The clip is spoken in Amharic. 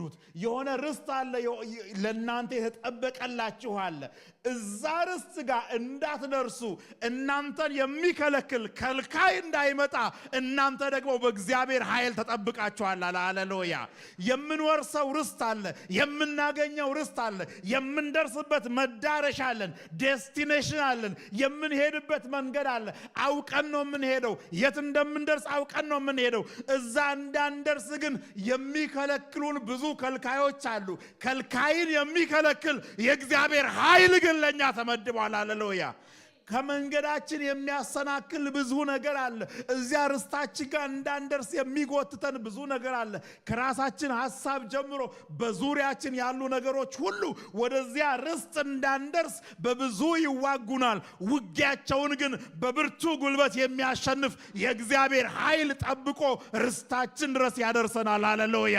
የምትወርዱት የሆነ ርስት አለ ለእናንተ የተጠበቀላችሁ አለ እዛ ርስት ጋር እንዳትደርሱ እናንተን የሚከለክል ከልካይ እንዳይመጣ እናንተ ደግሞ በእግዚአብሔር ኃይል ተጠብቃችኋል ሃሌሉያ የምንወርሰው ርስት አለ የምናገኘው ርስት አለ የምንደርስበት መዳረሻ አለን ዴስቲኔሽን አለን የምንሄድበት መንገድ አለ አውቀን ነው የምንሄደው የት እንደምንደርስ አውቀን ነው የምንሄደው እዛ እንዳንደርስ ግን የሚከለክሉን ብዙ ከልካዮች አሉ ከልካይን የሚከለክል የእግዚአብሔር ኃይል ግን ለኛ ተመድቧል ሃሌሉያ ከመንገዳችን የሚያሰናክል ብዙ ነገር አለ እዚያ ርስታችን ጋር እንዳንደርስ የሚጎትተን ብዙ ነገር አለ ከራሳችን ሐሳብ ጀምሮ በዙሪያችን ያሉ ነገሮች ሁሉ ወደዚያ ርስት እንዳንደርስ በብዙ ይዋጉናል ውጊያቸውን ግን በብርቱ ጉልበት የሚያሸንፍ የእግዚአብሔር ኃይል ጠብቆ ርስታችን ድረስ ያደርሰናል ሃሌሉያ